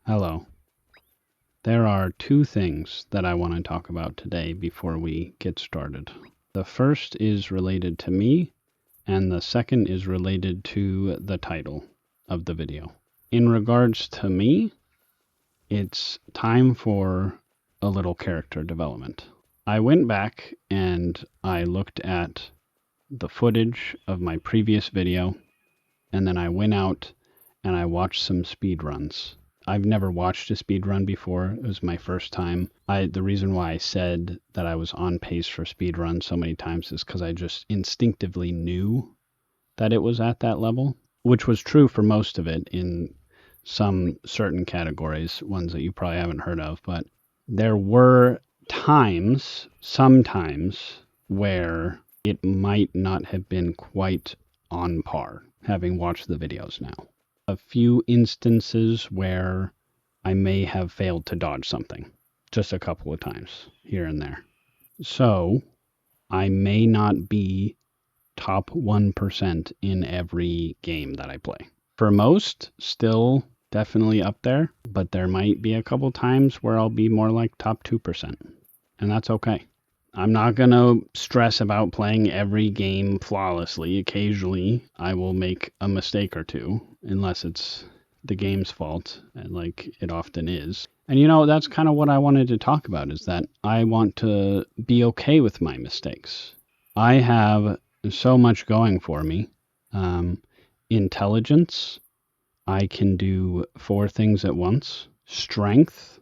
Hello. There are two things that I want to talk about today before we get started. The first is related to me, and the second is related to the title of the video. In regards to me, it's time for a little character development. I went back and I looked at the footage of my previous video, and then I went out and I watched some speedruns. I've never watched a speed run before. It was my first time. The reason why I said that I was on pace for speed run so many times is because I just instinctively knew that it was at that level, which was true for most of it in some certain categories, ones that you probably haven't heard of. But there were sometimes, where it might not have been quite on par, having watched the videos now. A few instances where I may have failed to dodge something, just a couple of times here and there. So I may not be top 1% in every game that I play. For most, still definitely up there, but there might be a couple times where I'll be more like top 2%, and that's okay. I'm not going to stress about playing every game flawlessly. Occasionally, I will make a mistake or two, unless it's the game's fault, like it often is. And that's kind of what I wanted to talk about, is that I want to be okay with my mistakes. I have so much going for me. Intelligence, I can do 4 things at once. Strength,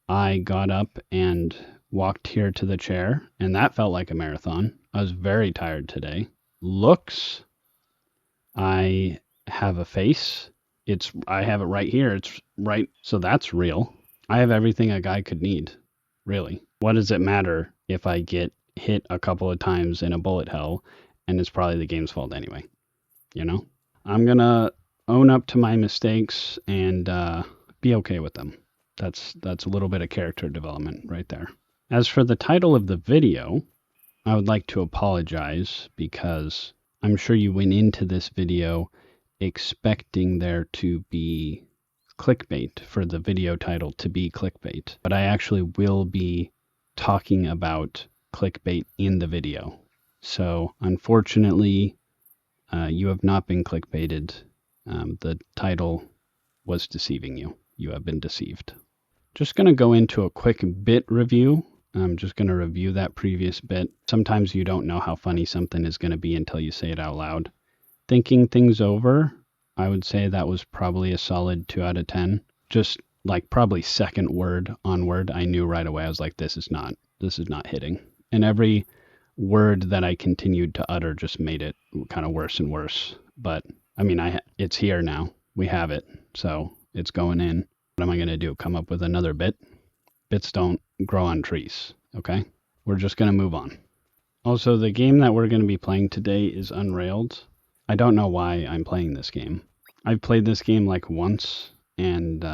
I got up and walked here to the chair, and that felt like a marathon. I was very tired today. Looks, I have a face. I have it right here. It's right, so that's real. I have everything a guy could need, really. What does it matter if I get hit a couple of times in a bullet hell, and it's probably the game's fault anyway? I'm gonna own up to my mistakes and be okay with them. That's a little bit of character development right there. As for the title of the video, I would like to apologize because I'm sure you went into this video expecting there to be clickbait, for the video title to be clickbait. But I actually will be talking about clickbait in the video. So unfortunately, you have not been clickbaited. The title was deceiving you. You have been deceived. Just going to go into a quick bit review. I'm just going to review that previous bit. Sometimes you don't know how funny something is going to be until you say it out loud. Thinking things over, I would say that was probably a solid 2 out of 10. Just like probably second word onward, I knew right away. I was like, this is not hitting. And every word that I continued to utter just made it kind of worse and worse. But I mean, it's here now. We have it. So it's going in. What am I going to do? Come up with another bit? Bits don't grow on trees, okay? We're just going to move on. Also, the game that we're going to be playing today is Unrailed. I don't know why I'm playing this game. I've played this game like once, and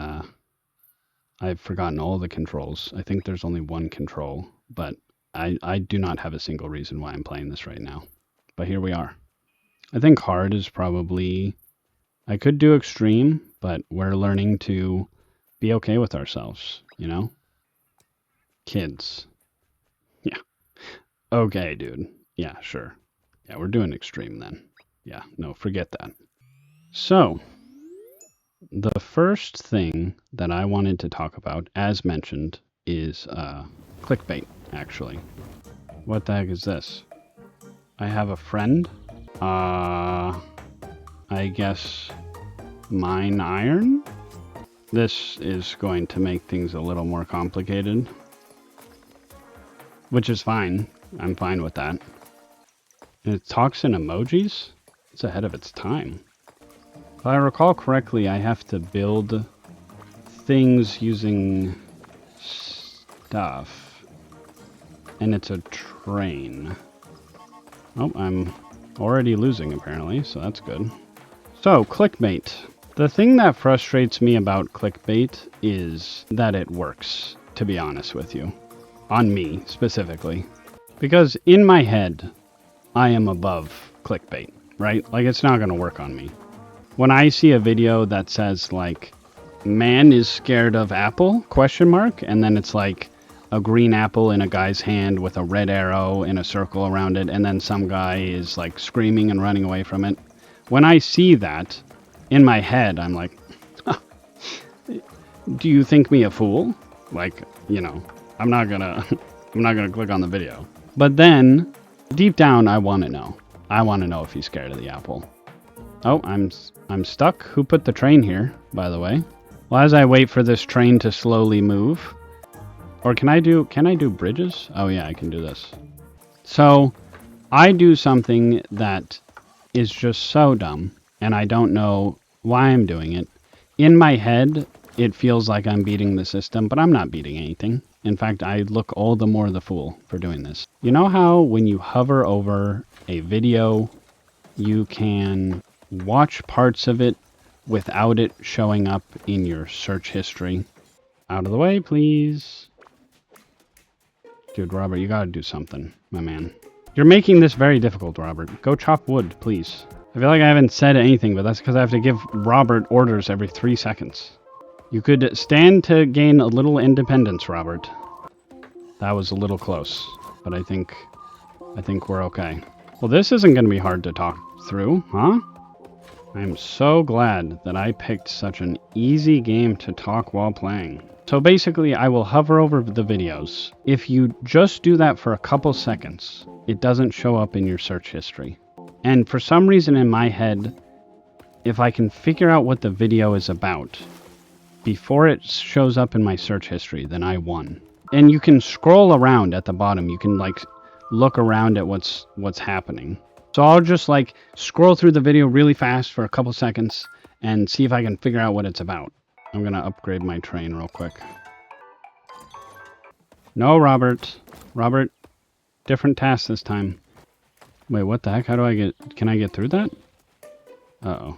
I've forgotten all the controls. I think there's only one control, but I do not have a single reason why I'm playing this right now. But here we are. I think hard is probably... I could do extreme, but we're learning to be okay with ourselves, Kids. Yeah. Okay, dude. Yeah, sure. Yeah, we're doing extreme then. Yeah, no, forget that. So, the first thing that I wanted to talk about, as mentioned, is clickbait, actually. What the heck is this? I have a friend. I guess mine iron? This is going to make things a little more complicated. Which is fine. I'm fine with that. And it talks in emojis? It's ahead of its time. If I recall correctly, I have to build things using stuff. And it's a train. Oh, I'm already losing apparently, so that's good. So, clickbait. The thing that frustrates me about clickbait is that it works, to be honest with you. On me, specifically. Because in my head, I am above clickbait, right? Like, it's not going to work on me. When I see a video that says, like, man is scared of apple, question mark, and then it's like a green apple in a guy's hand with a red arrow in a circle around it, and then some guy is like screaming and running away from it. When I see that, in my head, I'm like, do you think me a fool? Like, you know, I'm not gonna click on the video. But then, deep down, I want to know. I want to know if he's scared of the apple. Oh, I'm stuck. Who put the train here, by the way? Well, as I wait for this train to slowly move, or can I do bridges? Oh yeah, I can do this. So, I do something that is just so dumb, and I don't know why I'm doing it. In my head, it feels like I'm beating the system, but I'm not beating anything. In fact, I look all the more the fool for doing this. You know how when you hover over a video, you can watch parts of it without it showing up in your search history? Out of the way, please. Dude, Robert, you gotta do something, my man. You're making this very difficult, Robert. Go chop wood, please. I feel like I haven't said anything, but that's because I have to give Robert orders every 3 seconds. You could stand to gain a little independence, Robert. That was a little close, but I think we're okay. Well, this isn't going to be hard to talk through, huh? I am so glad that I picked such an easy game to talk while playing. So basically, I will hover over the videos. If you just do that for a couple seconds, it doesn't show up in your search history. And for some reason in my head, if I can figure out what the video is about before it shows up in my search history, then I won. And you can scroll around at the bottom. You can like look around at what's happening. So I'll just like scroll through the video really fast for a couple seconds and see if I can figure out what it's about. I'm gonna upgrade my train real quick. No, Robert. Robert, different task this time. Wait, what the heck? How do I get... Can I get through that? Uh-oh.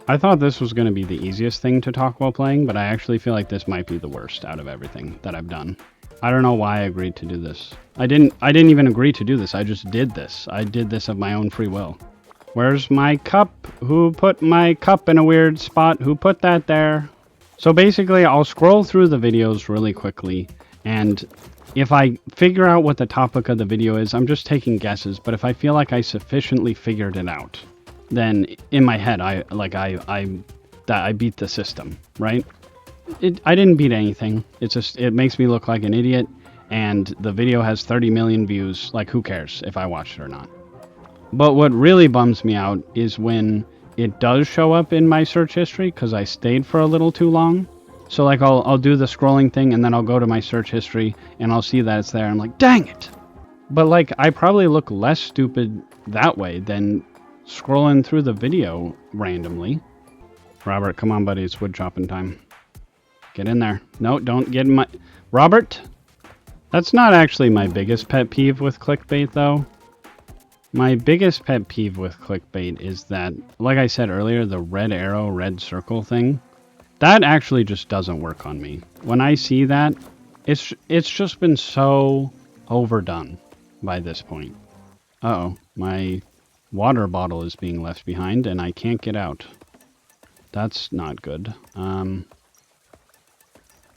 I thought this was going to be the easiest thing to talk while playing, but I actually feel like this might be the worst out of everything that I've done. I don't know why I agreed to do this. I didn't even agree to do this. I just did this. I did this of my own free will. Where's my cup? Who put my cup in a weird spot? Who put that there? So basically, I'll scroll through the videos really quickly, and if I figure out what the topic of the video is, I'm just taking guesses, but if I feel like I sufficiently figured it out, then in my head, I beat the system, right? I didn't beat anything. It's just, it makes me look like an idiot, and the video has 30 million views. Like, who cares if I watched it or not? But what really bums me out is when it does show up in my search history, because I stayed for a little too long. So like I'll do the scrolling thing, and then I'll go to my search history, and I'll see that it's there. I'm like, dang it! But like, I probably look less stupid that way than scrolling through the video randomly. Robert, come on, buddy, it's wood chopping time. Get in there. No, don't get in my... Robert? That's not actually my biggest pet peeve with clickbait, though. My biggest pet peeve with clickbait is that, like I said earlier, the red arrow, red circle thing, that actually just doesn't work on me. When I see that, it's just been so overdone by this point. Uh-oh, my water bottle is being left behind and I can't get out. That's not good.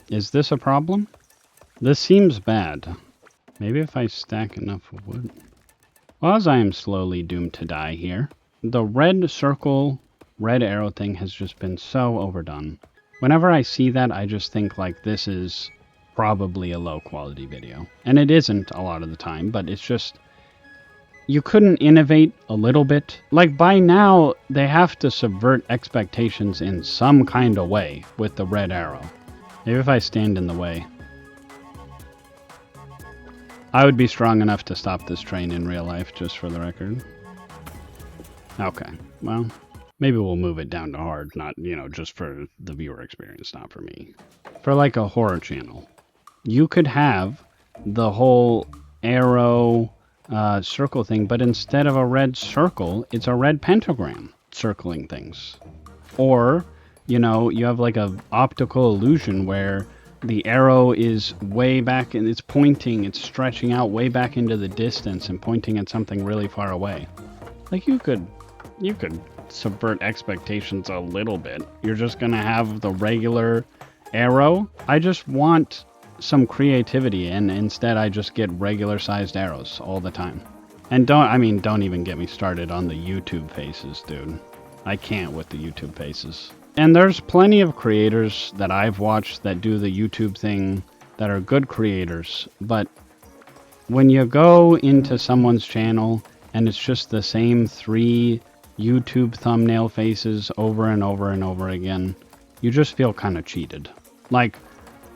Is this a problem? This seems bad. Maybe if I stack enough wood. Well, as I am slowly doomed to die here, the red circle, red arrow thing has just been so overdone. Whenever I see that, I just think like this is probably a low quality video. And it isn't a lot of the time, but it's just, you couldn't innovate a little bit. Like by now, they have to subvert expectations in some kind of way with the red arrow. Maybe if I stand in the way. I would be strong enough to stop this train in real life, just for the record. Okay, well, maybe we'll move it down to hard, not, you know, just for the viewer experience, not for me. For like a horror channel, you could have the whole arrow circle thing, but instead of a red circle, it's a red pentagram circling things. Or, you know, you have like a optical illusion where the arrow is way back and it's pointing, it's stretching out way back into the distance and pointing at something really far away. Like you could you could subvert expectations a little bit. You're just gonna have the regular arrow. I just want some creativity, and instead I just get regular sized arrows all the time. And don't even get me started on the YouTube faces, dude. I can't with the YouTube faces. And there's plenty of creators that I've watched that do the YouTube thing that are good creators, but when you go into someone's channel and it's just the same 3 YouTube thumbnail faces over and over and over again, you just feel kind of cheated. Like,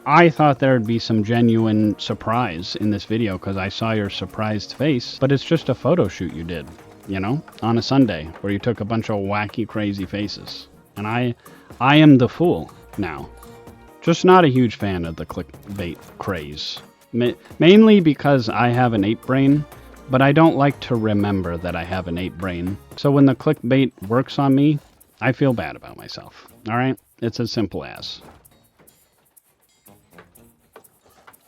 I thought there'd be some genuine surprise in this video because I saw your surprised face, but it's just a photo shoot you did, you know, on a Sunday where you took a bunch of wacky, crazy faces. And I am the fool now. Just not a huge fan of the clickbait craze. Mainly because I have an 8 brain, but I don't like to remember that I have an 8 brain. So when the clickbait works on me, I feel bad about myself. Alright? It's as simple as.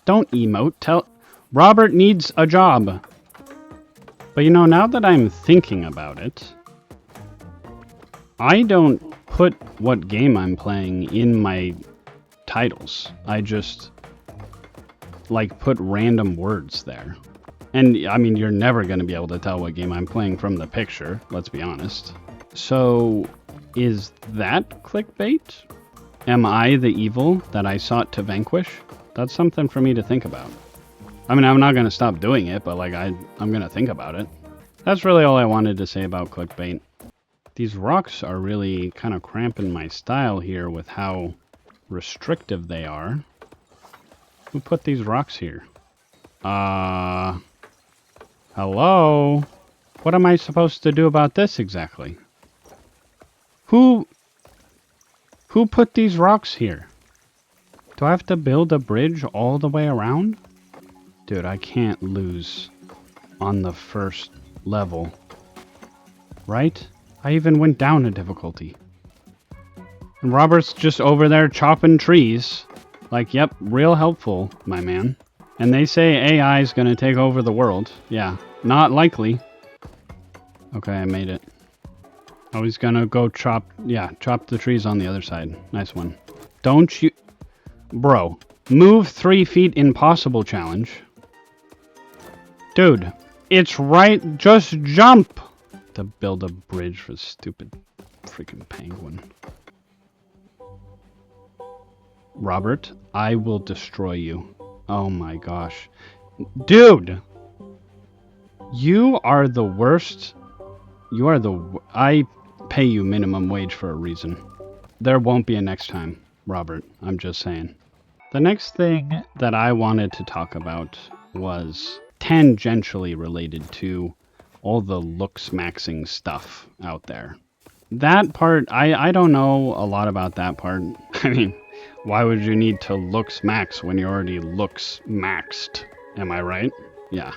Don't emote. Robert needs a job. But you know, now that I'm thinking about it, I don't put what game I'm playing in my titles. I just, like, put random words there. And, I mean, you're never going to be able to tell what game I'm playing from the picture, let's be honest. So, is that clickbait? Am I the evil that I sought to vanquish? That's something for me to think about. I mean, I'm not going to stop doing it, but, like, I'm going to think about it. That's really all I wanted to say about clickbait. These rocks are really kind of cramping my style here with how restrictive they are. Who put these rocks here? Hello? What am I supposed to do about this exactly? Who put these rocks here? Do I have to build a bridge all the way around? Dude, I can't lose on the first level. Right? I even went down a difficulty. And Robert's just over there chopping trees. Like, yep, real helpful, my man. And they say AI is going to take over the world. Yeah, not likely. Okay, I made it. Oh, he's going to go chop the trees on the other side. Nice one. Don't you... Bro, move 3 feet impossible challenge. Dude, it's right, just jump! To build a bridge for stupid freaking penguin. Robert, I will destroy you. Oh my gosh. Dude! You are the worst. You are I pay you minimum wage for a reason. There won't be a next time, Robert. I'm just saying. The next thing that I wanted to talk about was tangentially related to all the looks maxing stuff out there. That part, I don't know a lot about that part. I mean, why would you need to looks max when you already looks maxed? Am I right? Yeah.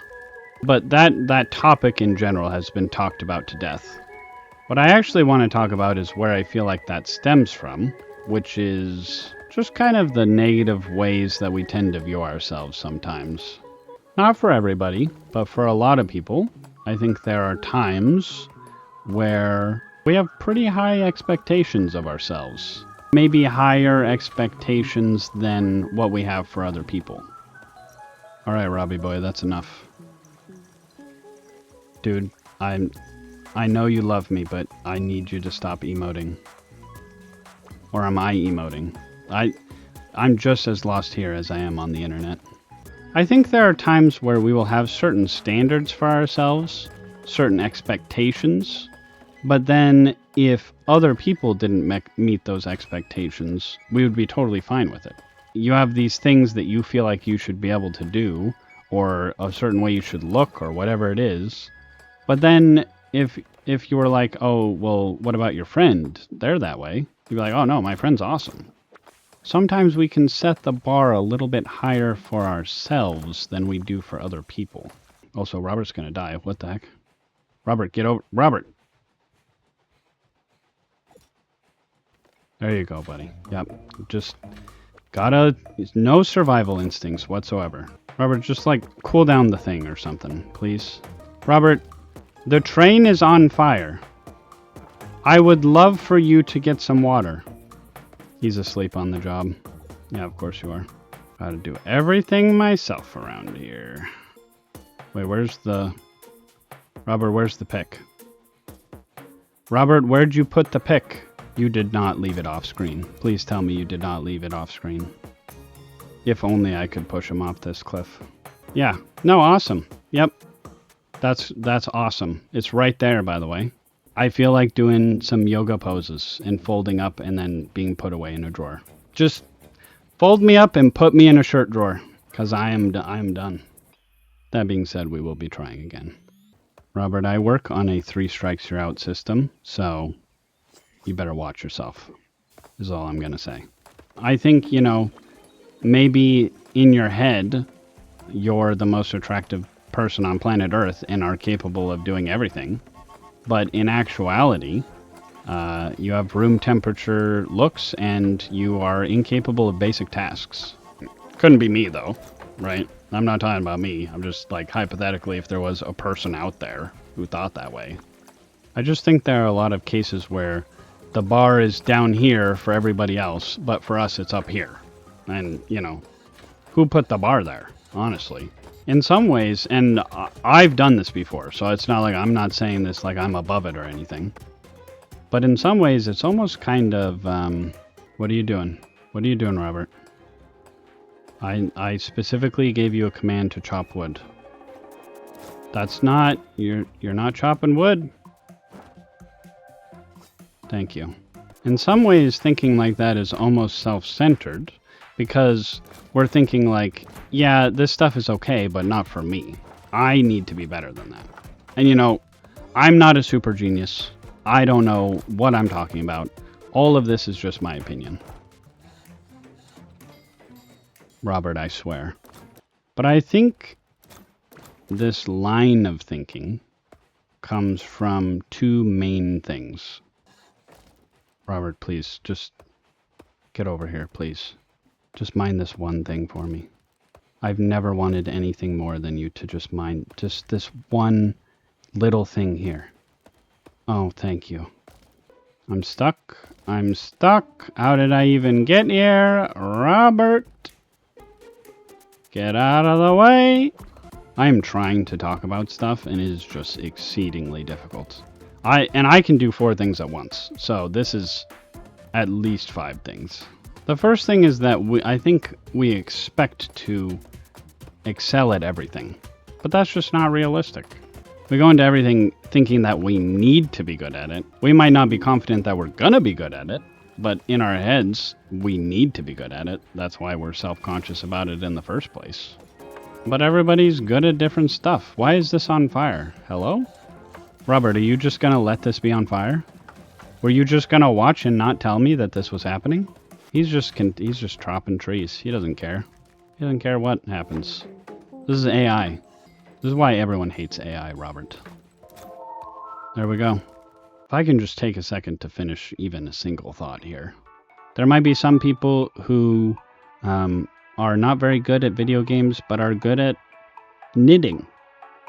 But that topic in general has been talked about to death. What I actually want to talk about is where I feel like that stems from, which is just kind of the negative ways that we tend to view ourselves sometimes. Not for everybody, but for a lot of people, I think there are times where we have pretty high expectations of ourselves. Maybe higher expectations than what we have for other people. Alright, Robbie boy, that's enough. Dude, I know you love me, but I need you to stop emoting. Or am I emoting? I'm just as lost here as I am on the internet. I think there are times where we will have certain standards for ourselves, certain expectations, but then if other people didn't meet those expectations, we would be totally fine with it. You have these things that you feel like you should be able to do, or a certain way you should look, or whatever it is, but then if you were like, oh, well, what about your friend? They're that way. You'd be like, oh no, my friend's awesome. Sometimes we can set the bar a little bit higher for ourselves than we do for other people. Also, Robert's gonna die. What the heck? Robert, get over... Robert! There you go, buddy. Yep. Just gotta... No survival instincts whatsoever. Robert, just, like, cool down the thing or something, please. Robert, the train is on fire. I would love for you to get some water. He's asleep on the job. Yeah, of course you are. Gotta do everything myself around here. Wait, where's the... Robert, where's the pick? Robert, where'd you put the pick? You did not leave it off screen. Please tell me you did not leave it off screen. If only I could push him off this cliff. Yeah. No, awesome. Yep. That's awesome. It's right there, by the way. I feel like doing some yoga poses and folding up and then being put away in a drawer. Just fold me up and put me in a shirt drawer, because I am done. That being said, we will be trying again. Robert, I work on a 3 strikes you're out system, so you better watch yourself, is all I'm going to say. I think, you know, maybe in your head, you're the most attractive person on planet Earth and are capable of doing everything. But in actuality, you have room temperature looks and you are incapable of basic tasks. Couldn't be me, though, right? I'm not talking about me. I'm just, like, hypothetically, if there was a person out there who thought that way. I just think there are a lot of cases where the bar is down here for everybody else, but for us it's up here. And, you know, who put the bar there, honestly? In some ways, and I've done this before, so it's not like I'm not saying this like I'm above it or anything. But in some ways, it's almost kind of, what are you doing? What are you doing, Robert? I specifically gave you a command to chop wood. That's not, you're not chopping wood. Thank you. In some ways, thinking like that is almost self-centered, because we're thinking like, yeah, this stuff is okay, but not for me. I need to be better than that. And you know, I'm not a super genius. I don't know what I'm talking about. All of this is just my opinion. Robert, I swear. But I think this line of thinking comes from 2 main things. Robert, please, just get over here, please. Just mind this one thing for me. I've never wanted anything more than you to just mind just this one little thing here. Oh, thank you. I'm stuck. I'm stuck. How did I even get here? Robert! Get out of the way! I am trying to talk about stuff, and it is just exceedingly difficult. I can do 4 things at once, so this is at least 5 things. The first thing is that I think we expect to excel at everything, but that's just not realistic. We go into everything thinking that we need to be good at it. We might not be confident that we're gonna be good at it, but in our heads, we need to be good at it. That's why we're self-conscious about it in the first place. But everybody's good at different stuff. Why is this on fire? Hello? Robert, are you just gonna let this be on fire? Were you just gonna watch and not tell me that this was happening? He's just chopping trees. He doesn't care. He doesn't care what happens. This is AI. This is why everyone hates AI, Robert. There we go. If I can just take a second to finish even a single thought here. There might be some people who are not very good at video games, but are good at knitting.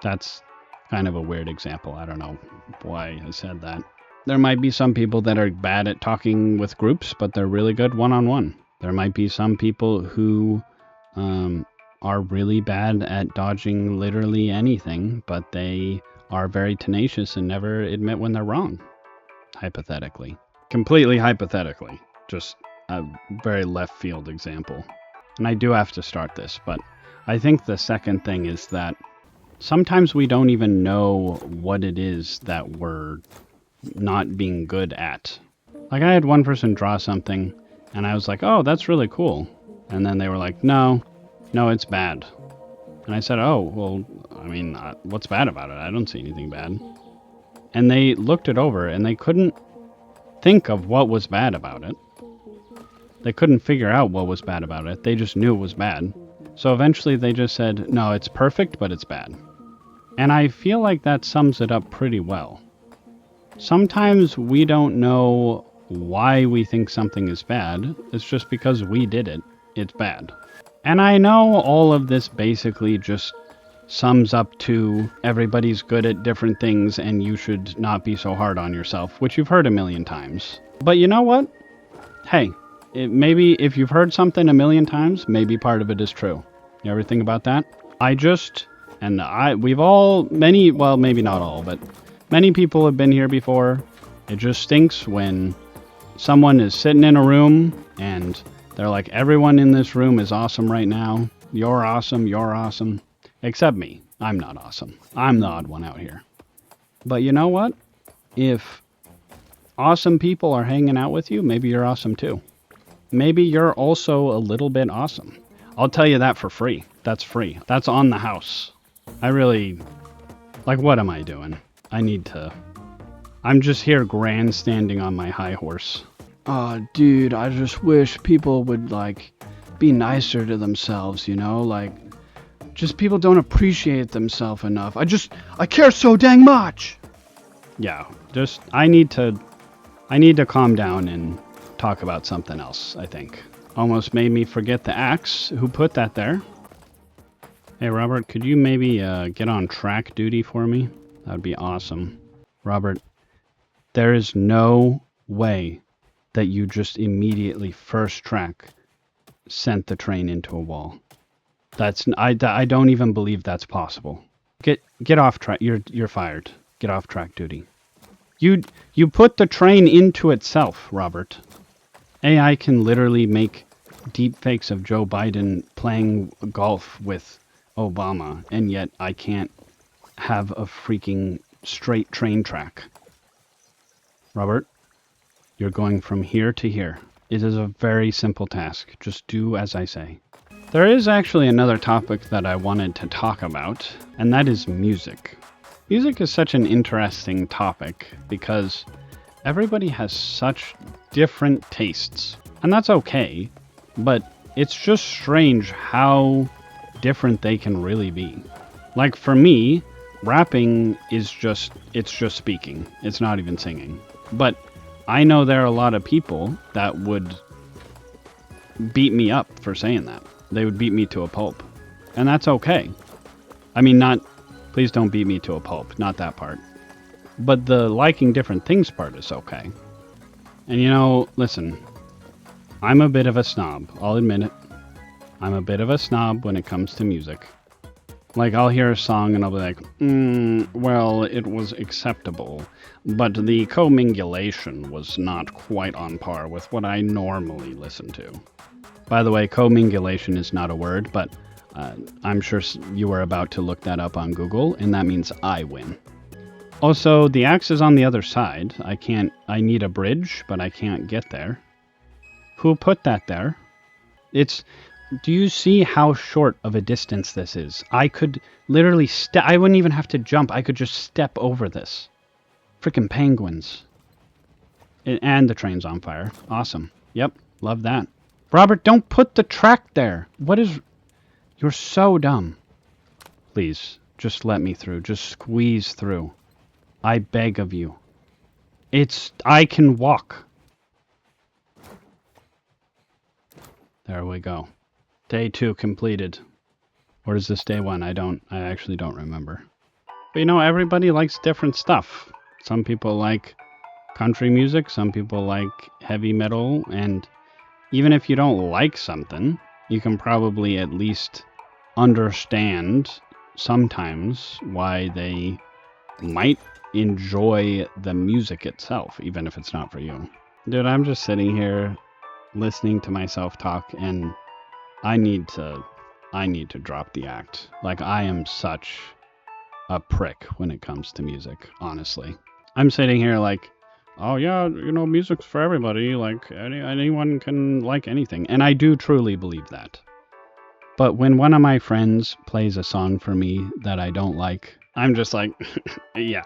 That's kind of a weird example. I don't know why I said that. There might be some people that are bad at talking with groups, but they're really good one-on-one. There might be some people who are really bad at dodging literally anything, but they are very tenacious and never admit when they're wrong. Hypothetically. Completely hypothetically. Just a very left field example. And I do have to start this, but I think the second thing is that sometimes we don't even know what it is that we're not being good at. Like, I had one person draw something, and I was like, oh, that's really cool. And then they were like, no, it's bad. And I said, oh, well, I mean, what's bad about it? I don't see anything bad. And they looked it over, and they couldn't think of what was bad about it. They couldn't figure out what was bad about it. They just knew it was bad. So eventually they just said, no, it's perfect, but it's bad. And I feel like that sums it up pretty well. Sometimes we don't know why we think something is bad. It's just because we did it. It's bad. And I know all of this basically just sums up to everybody's good at different things and you should not be so hard on yourself, which you've heard a million times. But you know what? Hey, maybe if you've heard something a million times, maybe part of it is true. You ever think about that? We've all, well, maybe not all, but many people have been here before. It just stinks when someone is sitting in a room and they're like, everyone in this room is awesome right now. You're awesome, you're awesome. Except me. I'm not awesome. I'm the odd one out here. But you know what? If awesome people are hanging out with you, maybe you're awesome too. Maybe you're also a little bit awesome. I'll tell you that for free. That's free. That's on the house. What am I doing? I'm just here grandstanding on my high horse. Oh, dude, I just wish people would, be nicer to themselves, just people don't appreciate themselves enough. I care so dang much! Yeah, I need to calm down and talk about something else, I think. Almost made me forget the axe. Who put that there? Hey, Robert, could you maybe get on track duty for me? That would be awesome. Robert, there is no way that you just immediately first track sent the train into a wall. I don't even believe that's possible. Get off track. You're fired. Get off track duty. You put the train into itself, Robert. AI can literally make deep fakes of Joe Biden playing golf with Obama, and yet I can't have a freaking straight train track. Robert, you're going from here to here. It is a very simple task. Just do as I say. There is actually another topic that I wanted to talk about, and that is music. Music is such an interesting topic because everybody has such different tastes, and that's okay, but it's just strange how different they can really be. Like for me, rapping is just speaking. It's not even singing. But I know there are a lot of people that would beat me up for saying that. They would beat me to a pulp. And that's okay. I mean, please don't beat me to a pulp, not that part. But the liking different things part is okay. And listen, I'm a bit of a snob, I'll admit it. I'm a bit of a snob when it comes to music. I'll hear a song and I'll be like, well, it was acceptable, but the commingulation was not quite on par with what I normally listen to. By the way, commingulation is not a word, but I'm sure you were about to look that up on Google, and that means I win. Also, the axe is on the other side. I need a bridge, but I can't get there. Who put that there? Do you see how short of a distance this is? I could literally I wouldn't even have to jump. I could just step over this. Freaking penguins. And the train's on fire. Awesome. Yep, love that. Robert, don't put the track there. You're so dumb. Please, just let me through. Just squeeze through. I beg of you. I can walk. There we go. Day 2 completed. Or is this day 1? I actually don't remember. But everybody likes different stuff. Some people like country music, some people like heavy metal, and even if you don't like something, you can probably at least understand sometimes why they might enjoy the music itself, even if it's not for you. Dude, I'm just sitting here listening to myself talk, and I need to drop the act. I am such a prick when it comes to music, honestly. I'm sitting here oh yeah, music's for everybody. Anyone can like anything. And I do truly believe that. But when one of my friends plays a song for me that I don't like, I'm just like, yeah,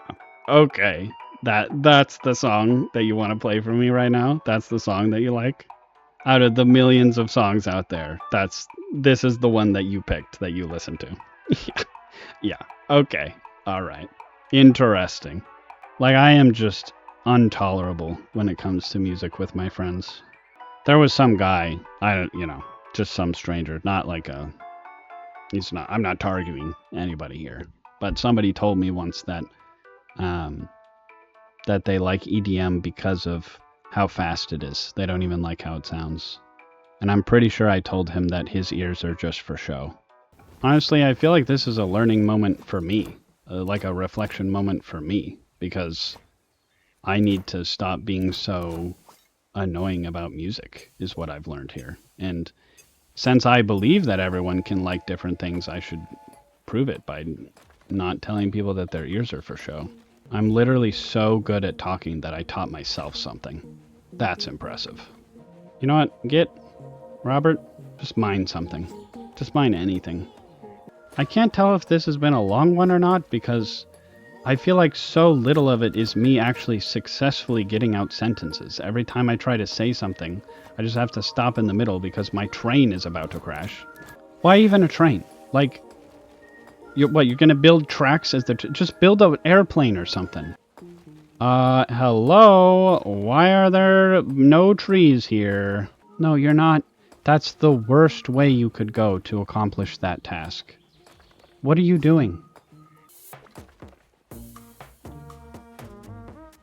okay. That's the song that you want to play for me right now? That's the song that you like? Out of the millions of songs out there, this is the one that you picked, that you listen to. Yeah, okay, alright. Interesting. I am just intolerable when it comes to music with my friends. There was some guy, just some stranger, not He's not. I'm not targeting anybody here, but somebody told me once that that they like EDM because of how fast it is. They don't even like how it sounds. And I'm pretty sure I told him that his ears are just for show. Honestly, I feel like this is a learning moment for me, like a reflection moment for me, because I need to stop being so annoying about music, is what I've learned here. And since I believe that everyone can like different things, I should prove it by not telling people that their ears are for show. I'm literally so good at talking that I taught myself something. That's impressive. You know what? Robert, just mine something. Just mine anything. I can't tell if this has been a long one or not because I feel like so little of it is me actually successfully getting out sentences. Every time I try to say something, I just have to stop in the middle because my train is about to crash. Why even a train? Like, you're gonna build tracks as just build an airplane or something. Hello? Why are there no trees here? No, you're not. That's the worst way you could go to accomplish that task. What are you doing?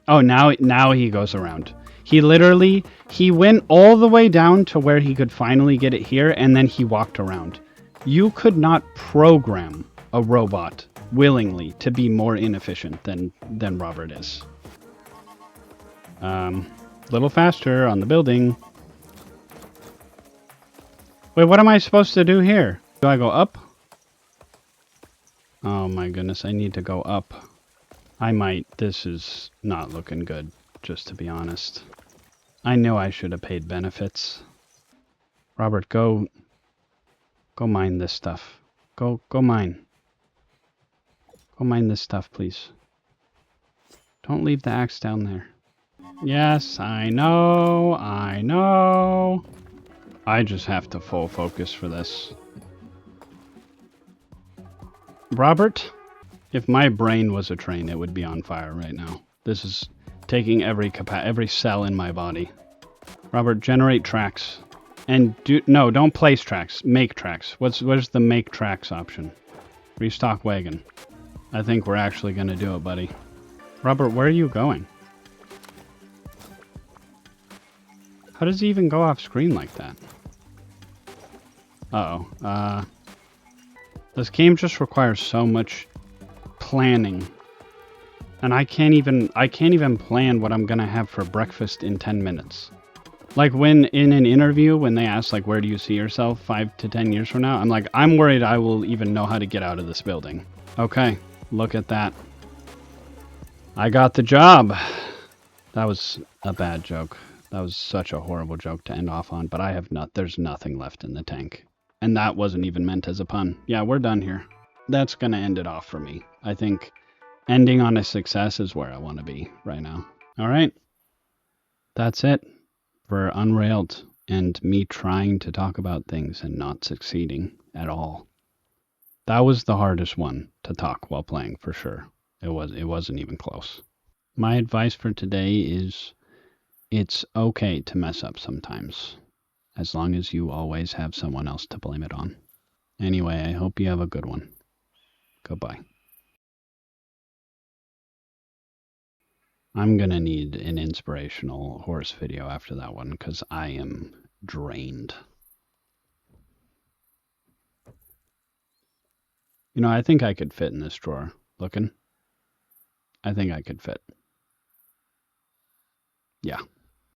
Oh, now he goes around. He went all the way down to where he could finally get it here, and then he walked around. You could not program a robot willingly to be more inefficient than Robert is. Little faster on the building. Wait, what am I supposed to do here? Do I go up? Oh my goodness, I need to go up. I might. This is not looking good, just to be honest. I knew I should have paid benefits. Robert, go mine this stuff. Go mine. Go mine this stuff, please. Don't leave the axe down there. Yes, I know. I just have to full focus for this. Robert, if my brain was a train, it would be on fire right now. This is taking every cell in my body. Robert, generate tracks. And don't place tracks. Make tracks. What's the make tracks option? Restock wagon. I think we're actually going to do it, buddy. Robert, where are you going? How does he even go off screen like that? Uh-oh. This game just requires so much planning. And I can't even plan what I'm going to have for breakfast in 10 minutes. Like when in an interview, when they ask like, where do you see yourself 5 to 10 years from now? I'm like, I'm worried I will even know how to get out of this building. Okay, look at that. I got the job. That was a bad joke. That was such a horrible joke to end off on, but there's nothing left in the tank. And that wasn't even meant as a pun. Yeah, we're done here. That's going to end it off for me. I think ending on a success is where I want to be right now. All right. That's it for Unrailed and me trying to talk about things and not succeeding at all. That was the hardest one to talk while playing for sure. It wasn't even close. My advice for today is it's okay to mess up sometimes, as long as you always have someone else to blame it on. Anyway, I hope you have a good one. Goodbye. I'm gonna need an inspirational horse video after that one because I am drained. You know, I think I could fit in this drawer. Looking. I think I could fit. Yeah.